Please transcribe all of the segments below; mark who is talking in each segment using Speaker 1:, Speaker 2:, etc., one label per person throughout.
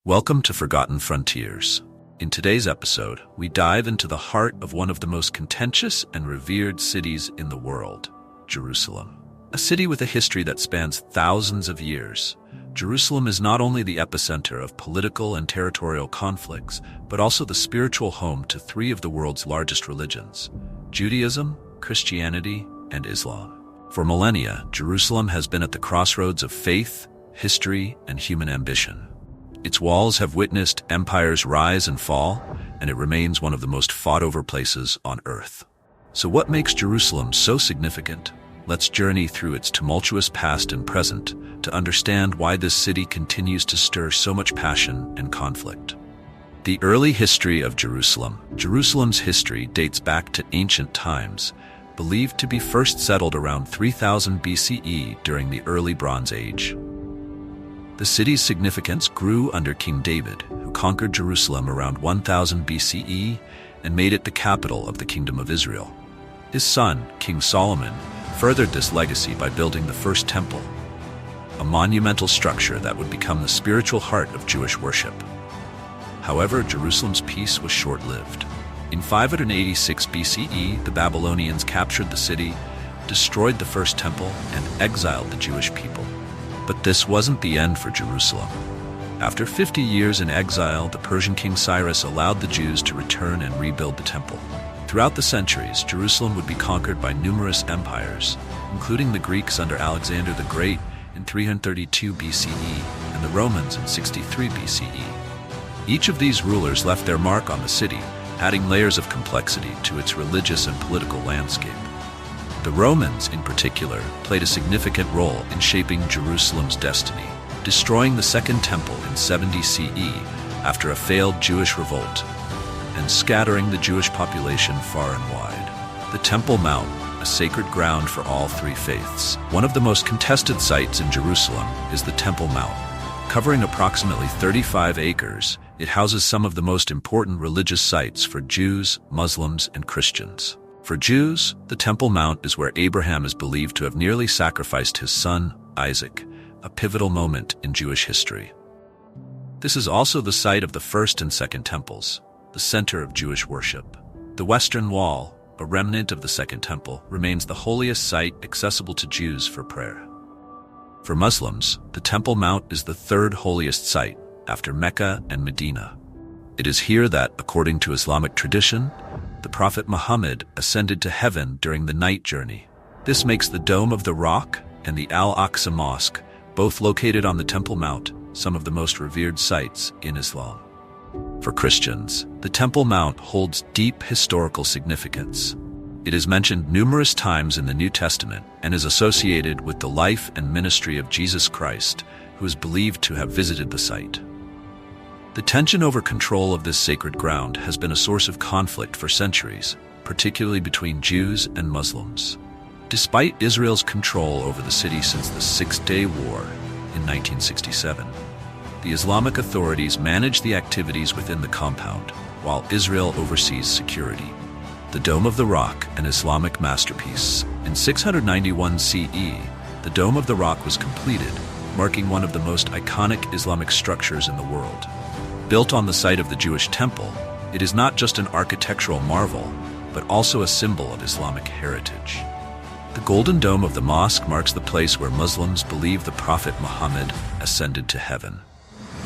Speaker 1: Welcome to Forgotten Frontiers. In today's episode, we dive into the heart of one of the most contentious and revered cities in the world, Jerusalem. A city with a history that spans thousands of years, Jerusalem is not only the epicenter of political and territorial conflicts, but also the spiritual home to three of the world's largest religions: Judaism, Christianity, and Islam. For millennia, Jerusalem has been at the crossroads of faith, history, and human ambition. Its walls have witnessed empires rise and fall, and it remains one of the most fought-over places on Earth. So what makes Jerusalem so significant? Let's journey through its tumultuous past and present to understand why this city continues to stir so much passion and conflict. The early history of Jerusalem. Jerusalem's history dates back to ancient times, believed to be first settled around 3000 BCE during the early Bronze Age. The city's significance grew under King David, who conquered Jerusalem around 1000 BCE and made it the capital of the Kingdom of Israel. His son, King Solomon, furthered this legacy by building the first temple, a monumental structure that would become the spiritual heart of Jewish worship. However, Jerusalem's peace was short-lived. In 586 BCE, the Babylonians captured the city, destroyed the first temple, and exiled the Jewish people. But this wasn't the end for Jerusalem. After 50 years in exile, the Persian king Cyrus allowed the Jews to return and rebuild the temple. Throughout the centuries, Jerusalem would be conquered by numerous empires, including the Greeks under Alexander the Great in 332 BCE and the Romans in 63 BCE. Each of these rulers left their mark on the city, adding layers of complexity to its religious and political landscape. The Romans, in particular, played a significant role in shaping Jerusalem's destiny, destroying the Second Temple in 70 CE after a failed Jewish revolt, and scattering the Jewish population far and wide. The Temple Mount, a sacred ground for all three faiths. One of the most contested sites in Jerusalem is the Temple Mount. Covering approximately 35 acres, it houses some of the most important religious sites for Jews, Muslims, and Christians. For Jews, the Temple Mount is where Abraham is believed to have nearly sacrificed his son, Isaac, a pivotal moment in Jewish history. This is also the site of the First and Second Temples, the center of Jewish worship. The Western Wall, a remnant of the Second Temple, remains the holiest site accessible to Jews for prayer. For Muslims, the Temple Mount is the third holiest site, after Mecca and Medina. It is here that, according to Islamic tradition, the Prophet Muhammad ascended to heaven during the night journey. This makes the Dome of the Rock and the Al-Aqsa Mosque, both located on the Temple Mount, some of the most revered sites in Islam. For Christians, the Temple Mount holds deep historical significance. It is mentioned numerous times in the New Testament and is associated with the life and ministry of Jesus Christ, who is believed to have visited the site. The tension over control of this sacred ground has been a source of conflict for centuries, particularly between Jews and Muslims. Despite Israel's control over the city since the Six-Day War in 1967, the Islamic authorities manage the activities within the compound, while Israel oversees security. The Dome of the Rock, an Islamic masterpiece. In 691 CE, the Dome of the Rock was completed, marking one of the most iconic Islamic structures in the world. Built on the site of the Jewish temple, it is not just an architectural marvel, but also a symbol of Islamic heritage. The Golden Dome of the mosque marks the place where Muslims believe the Prophet Muhammad ascended to heaven.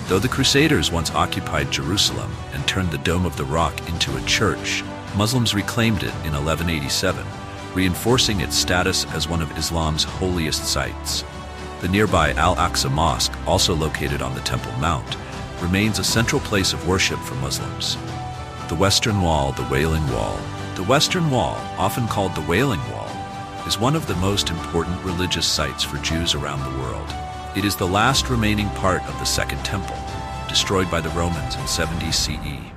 Speaker 1: Though the Crusaders once occupied Jerusalem and turned the Dome of the Rock into a church, Muslims reclaimed it in 1187, reinforcing its status as one of Islam's holiest sites. The nearby Al-Aqsa Mosque, also located on the Temple Mount, remains a central place of worship for Muslims. The Western Wall, the Wailing Wall. The Western Wall, often called the Wailing Wall, is one of the most important religious sites for Jews around the world. It is the last remaining part of the Second Temple, destroyed by the Romans in 70 CE.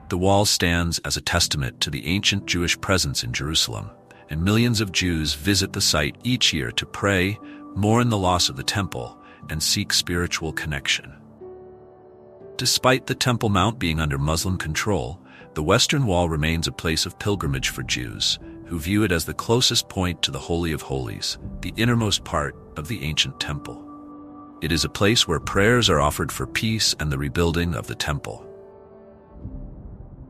Speaker 1: The wall stands as a testament to the ancient Jewish presence in Jerusalem, and millions of Jews visit the site each year to pray, mourn the loss of the temple, and seek spiritual connection. Despite the Temple Mount being under Muslim control, the Western Wall remains a place of pilgrimage for Jews, who view it as the closest point to the Holy of Holies, the innermost part of the ancient temple. It is a place where prayers are offered for peace and the rebuilding of the temple.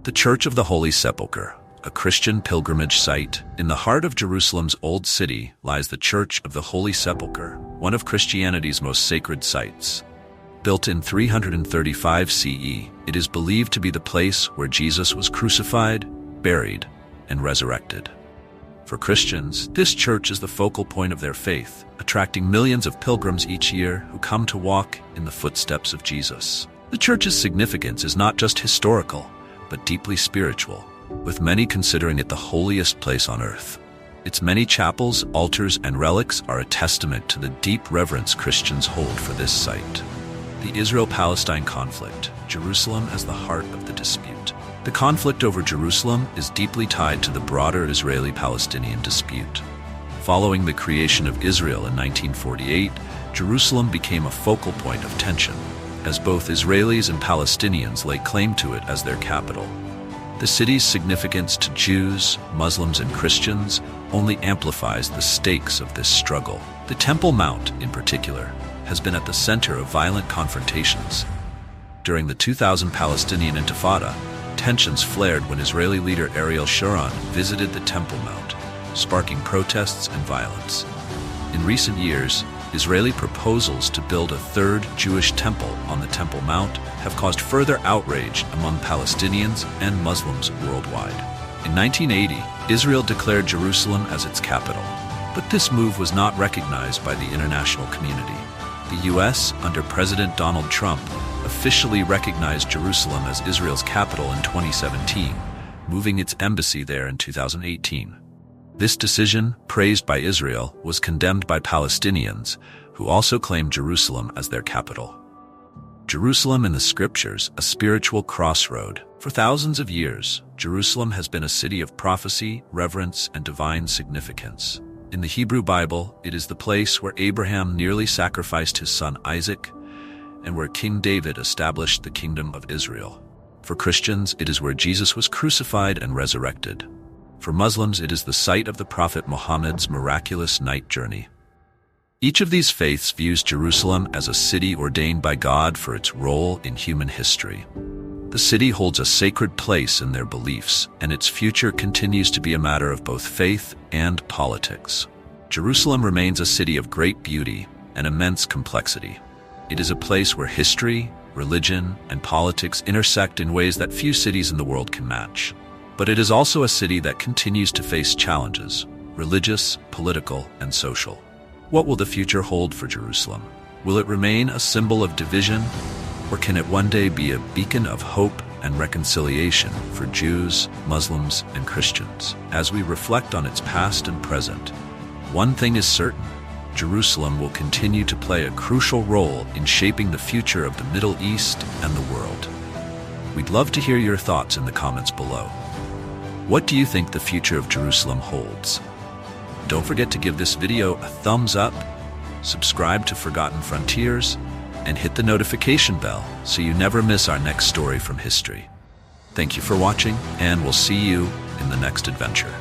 Speaker 1: The Church of the Holy Sepulchre, a Christian pilgrimage site. In the heart of Jerusalem's Old City lies the Church of the Holy Sepulchre, one of Christianity's most sacred sites. Built in 335 CE, it is believed to be the place where Jesus was crucified, buried, and resurrected. For Christians, this church is the focal point of their faith, attracting millions of pilgrims each year who come to walk in the footsteps of Jesus. The church's significance is not just historical, but deeply spiritual, with many considering it the holiest place on earth. Its many chapels, altars, and relics are a testament to the deep reverence Christians hold for this site. The Israel-Palestine conflict, Jerusalem as the heart of the dispute. The conflict over Jerusalem is deeply tied to the broader Israeli-Palestinian dispute. Following the creation of Israel in 1948, Jerusalem became a focal point of tension, as both Israelis and Palestinians lay claim to it as their capital. The city's significance to Jews, Muslims, and Christians only amplifies the stakes of this struggle. The Temple Mount, in particular, has been at the center of violent confrontations. During the 2000 Palestinian Intifada, tensions flared when Israeli leader Ariel Sharon visited the Temple Mount, sparking protests and violence. In recent years, Israeli proposals to build a third Jewish temple on the Temple Mount have caused further outrage among Palestinians and Muslims worldwide. In 1980, Israel declared Jerusalem as its capital, but this move was not recognized by the international community. The U.S., under President Donald Trump, officially recognized Jerusalem as Israel's capital in 2017, moving its embassy there in 2018. This decision, praised by Israel, was condemned by Palestinians, who also claimed Jerusalem as their capital. Jerusalem in the Scriptures, a spiritual crossroad. For thousands of years, Jerusalem has been a city of prophecy, reverence, and divine significance. In the Hebrew Bible, it is the place where Abraham nearly sacrificed his son Isaac, and where King David established the kingdom of Israel. For Christians, it is where Jesus was crucified and resurrected. For Muslims, it is the site of the Prophet Muhammad's miraculous night journey. Each of these faiths views Jerusalem as a city ordained by God for its role in human history. The city holds a sacred place in their beliefs, and its future continues to be a matter of both faith and politics. Jerusalem remains a city of great beauty and immense complexity. It is a place where history, religion, and politics intersect in ways that few cities in the world can match. But it is also a city that continues to face challenges, religious, political, and social. What will the future hold for Jerusalem? Will it remain a symbol of division, or can it one day be a beacon of hope and reconciliation for Jews, Muslims, and Christians? As we reflect on its past and present, one thing is certain: Jerusalem will continue to play a crucial role in shaping the future of the Middle East and the world. We'd love to hear your thoughts in the comments below. What do you think the future of Jerusalem holds? Don't forget to give this video a thumbs up, subscribe to Forgotten Frontiers, and hit the notification bell so you never miss our next story from history. Thank you for watching, and we'll see you in the next adventure.